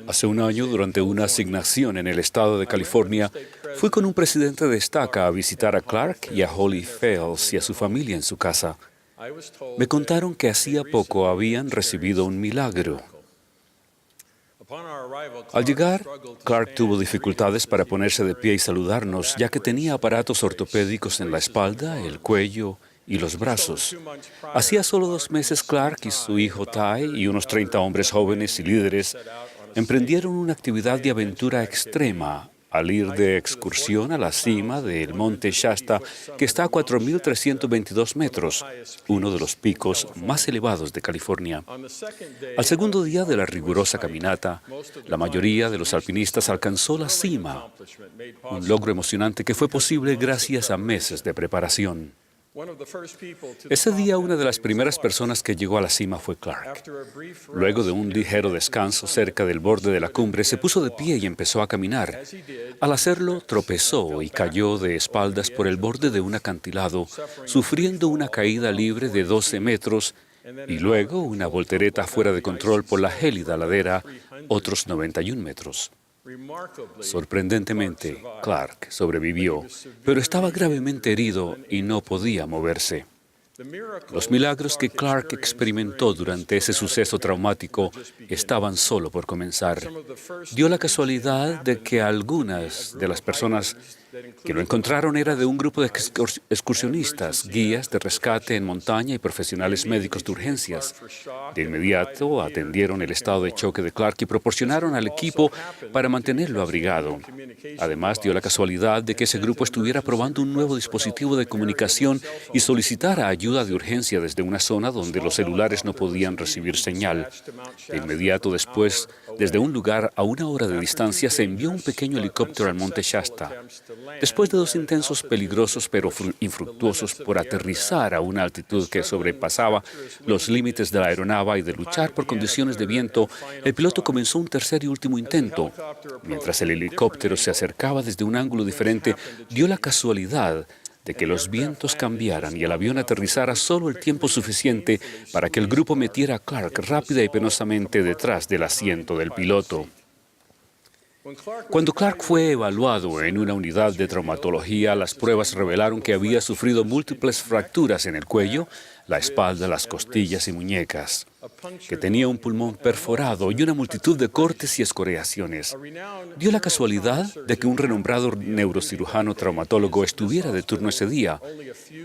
Hace un año, durante una asignación en el estado de California, fui con un presidente de estaca a visitar a Clark y a Holly Fales y a su familia en su casa. Me contaron que hacía poco habían recibido un milagro. Al llegar, Clark tuvo dificultades para ponerse de pie y saludarnos, ya que tenía aparatos ortopédicos en la espalda, el cuello y los brazos. Hacía solo 2 meses, Clark y su hijo Ty y unos 30 hombres jóvenes y líderes emprendieron una actividad de aventura extrema al ir de excursión a la cima del monte Shasta, que está a 4.322 metros, uno de los picos más elevados de California. Al segundo día de la rigurosa caminata, la mayoría de los alpinistas alcanzó la cima, un logro emocionante que fue posible gracias a meses de preparación. Ese día, una de las primeras personas que llegó a la cima fue Clark. Luego de un ligero descanso cerca del borde de la cumbre, se puso de pie y empezó a caminar. Al hacerlo, tropezó y cayó de espaldas por el borde de un acantilado, sufriendo una caída libre de 12 metros y luego una voltereta fuera de control por la gélida ladera, otros 91 metros. Sorprendentemente, Clark sobrevivió, pero estaba gravemente herido y no podía moverse. Los milagros que Clark experimentó durante ese suceso traumático estaban solo por comenzar. Dio la casualidad de que algunas de las personas que lo encontraron era de un grupo de excursionistas, guías de rescate en montaña y profesionales médicos de urgencias. De inmediato atendieron el estado de choque de Clark y proporcionaron al equipo para mantenerlo abrigado. Además, dio la casualidad de que ese grupo estuviera probando un nuevo dispositivo de comunicación y solicitara ayuda de urgencia desde una zona donde los celulares no podían recibir señal. De inmediato después, desde un lugar a 1 hora de distancia, se envió un pequeño helicóptero al monte Shasta. Después de 2 intentos peligrosos pero infructuosos por aterrizar a una altitud que sobrepasaba los límites de la aeronave y de luchar por condiciones de viento, el piloto comenzó un tercer y último intento. Mientras el helicóptero se acercaba desde un ángulo diferente, dio la casualidad de que los vientos cambiaran y el avión aterrizara solo el tiempo suficiente para que el grupo metiera a Clark rápida y penosamente detrás del asiento del piloto. Cuando Clark fue evaluado en una unidad de traumatología, las pruebas revelaron que había sufrido múltiples fracturas en el cuello, la espalda, las costillas y muñecas, que tenía un pulmón perforado y una multitud de cortes y escoriaciones. Dio la casualidad de que un renombrado neurocirujano traumatólogo estuviera de turno ese día.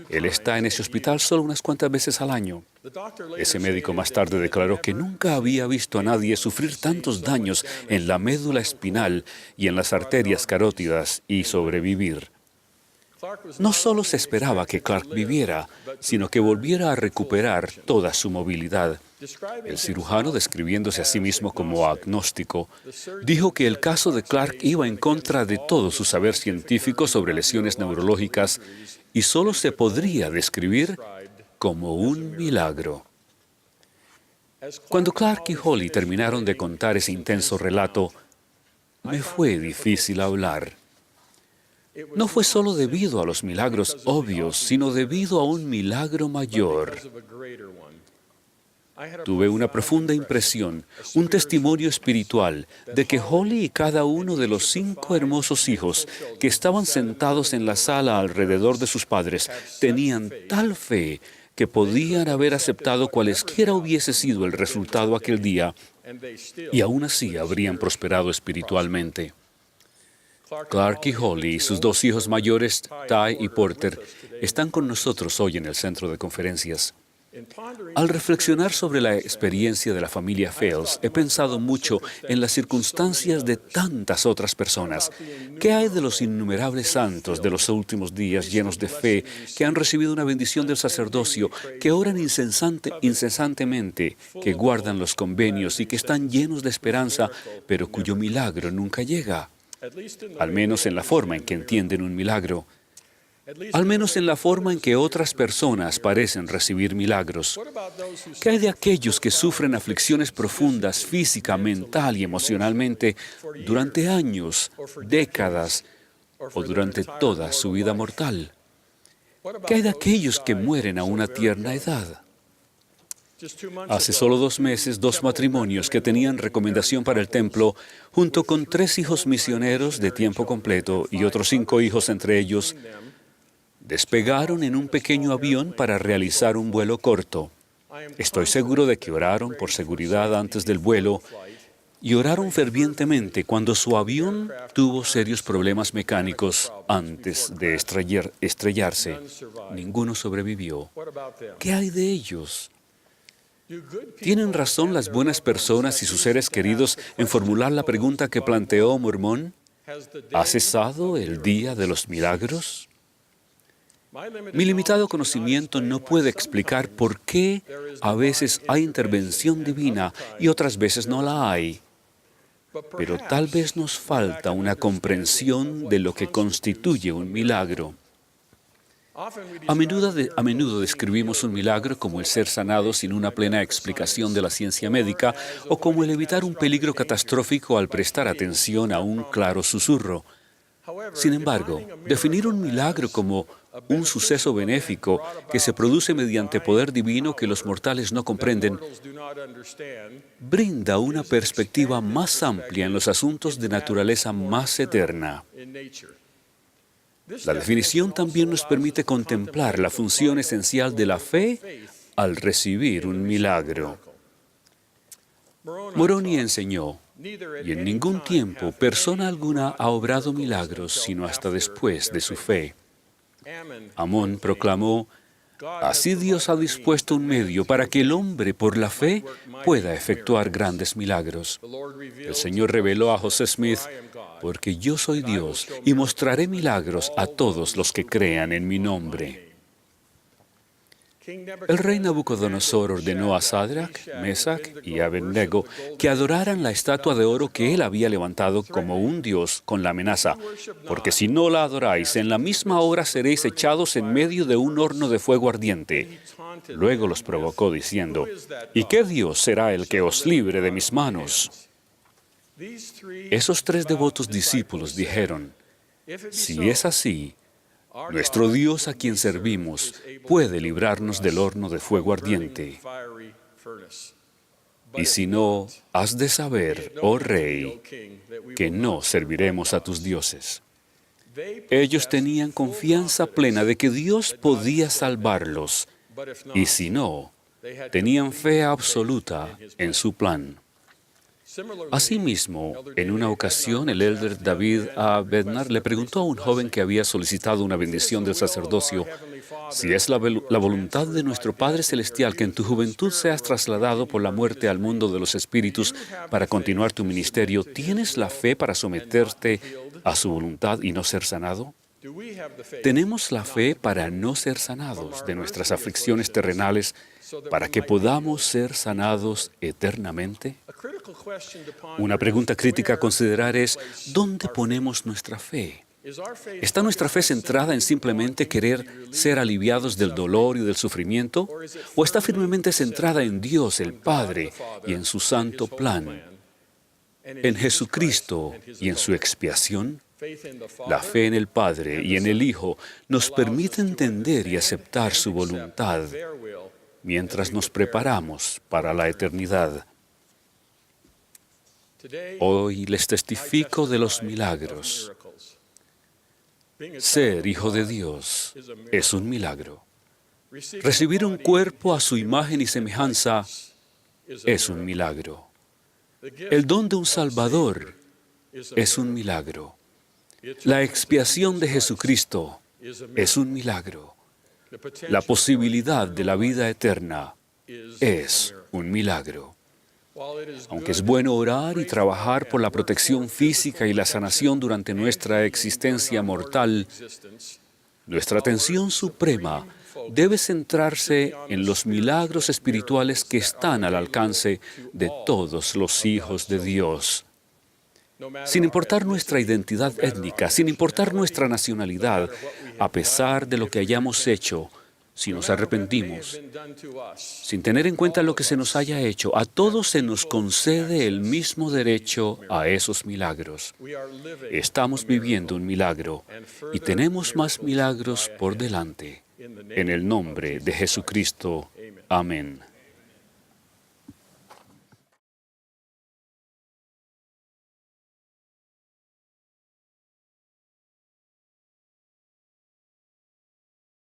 Él está en ese hospital solo unas cuantas veces al año. Ese médico más tarde declaró que nunca había visto a nadie sufrir tantos daños en la médula espinal y en las arterias carótidas y sobrevivir. No solo se esperaba que Clark viviera, sino que volviera a recuperar toda su movilidad. El cirujano, describiéndose a sí mismo como agnóstico, dijo que el caso de Clark iba en contra de todo su saber científico sobre lesiones neurológicas y solo se podría describir como un milagro. Cuando Clark y Holly terminaron de contar ese intenso relato, me fue difícil hablar. No fue solo debido a los milagros obvios, sino debido a un milagro mayor. Tuve una profunda impresión, un testimonio espiritual, de que Holly y cada uno de los 5 hermosos hijos que estaban sentados en la sala alrededor de sus padres tenían tal fe que podían haber aceptado cualesquiera hubiese sido el resultado aquel día y aún así habrían prosperado espiritualmente. Clark y Holly y sus 2 hijos mayores, Ty y Porter, están con nosotros hoy en el centro de conferencias. Al reflexionar sobre la experiencia de la familia Fales, he pensado mucho en las circunstancias de tantas otras personas. ¿Qué hay de los innumerables santos de los últimos días llenos de fe, que han recibido una bendición del sacerdocio, que oran incesantemente, que guardan los convenios y que están llenos de esperanza, pero cuyo milagro nunca llega? Al menos en la forma en que entienden un milagro. Al menos en la forma en que otras personas parecen recibir milagros. ¿Qué hay de aquellos que sufren aflicciones profundas física, mental y emocionalmente durante años, décadas o durante toda su vida mortal? ¿Qué hay de aquellos que mueren a una tierna edad? Hace solo 2 meses, 2 matrimonios que tenían recomendación para el templo, junto con 3 hijos misioneros de tiempo completo y otros 5 hijos entre ellos, despegaron en un pequeño avión para realizar un vuelo corto. Estoy seguro de que oraron por seguridad antes del vuelo y oraron fervientemente cuando su avión tuvo serios problemas mecánicos antes de estrellarse. Ninguno sobrevivió. ¿Qué hay de ellos? ¿Tienen razón las buenas personas y sus seres queridos en formular la pregunta que planteó Mormón? ¿Ha cesado el día de los milagros? Mi limitado conocimiento no puede explicar por qué a veces hay intervención divina y otras veces no la hay. Pero tal vez nos falta una comprensión de lo que constituye un milagro. A menudo describimos un milagro como el ser sanado sin una plena explicación de la ciencia médica o como el evitar un peligro catastrófico al prestar atención a un claro susurro. Sin embargo, definir un milagro como un suceso benéfico que se produce mediante poder divino que los mortales no comprenden, brinda una perspectiva más amplia en los asuntos de naturaleza más eterna. La definición también nos permite contemplar la función esencial de la fe al recibir un milagro. Moroni enseñó, y en ningún tiempo persona alguna ha obrado milagros sino hasta después de su fe. Amón proclamó, así Dios ha dispuesto un medio para que el hombre por la fe pueda efectuar grandes milagros. El Señor reveló a José Smith, porque yo soy Dios y mostraré milagros a todos los que crean en mi nombre. El rey Nabucodonosor ordenó a Sadrach, Mesach y Abednego que adoraran la estatua de oro que él había levantado como un dios con la amenaza, porque si no la adoráis, en la misma hora seréis echados en medio de un horno de fuego ardiente. Luego los provocó diciendo, ¿y qué dios será el que os libre de mis manos? Esos 3 devotos discípulos dijeron, si es así, nuestro Dios a quien servimos puede librarnos del horno de fuego ardiente. Y si no, has de saber, oh rey, que no serviremos a tus dioses. Ellos tenían confianza plena de que Dios podía salvarlos, y si no, tenían fe absoluta en su plan. Asimismo, en una ocasión, el elder David A. Bednar le preguntó a un joven que había solicitado una bendición del sacerdocio, si es la voluntad de nuestro Padre Celestial que en tu juventud seas trasladado por la muerte al mundo de los espíritus para continuar tu ministerio, ¿tienes la fe para someterte a su voluntad y no ser sanado? ¿Tenemos la fe para no ser sanados de nuestras aflicciones terrenales para que podamos ser sanados eternamente? Una pregunta crítica a considerar es, ¿dónde ponemos nuestra fe? ¿Está nuestra fe centrada en simplemente querer ser aliviados del dolor y del sufrimiento? ¿O está firmemente centrada en Dios, el Padre, y en su santo plan? ¿En Jesucristo y en su expiación? La fe en el Padre y en el Hijo nos permite entender y aceptar su voluntad mientras nos preparamos para la eternidad. Hoy les testifico de los milagros. Ser hijo de Dios es un milagro. Recibir un cuerpo a su imagen y semejanza es un milagro. El don de un Salvador es un milagro. La expiación de Jesucristo es un milagro. La posibilidad de la vida eterna es un milagro. Aunque es bueno orar y trabajar por la protección física y la sanación durante nuestra existencia mortal, nuestra atención suprema debe centrarse en los milagros espirituales que están al alcance de todos los hijos de Dios. Sin importar nuestra identidad étnica, sin importar nuestra nacionalidad, a pesar de lo que hayamos hecho, si nos arrepentimos, sin tener en cuenta lo que se nos haya hecho, a todos se nos concede el mismo derecho a esos milagros. Estamos viviendo un milagro y tenemos más milagros por delante. En el nombre de Jesucristo. Amén.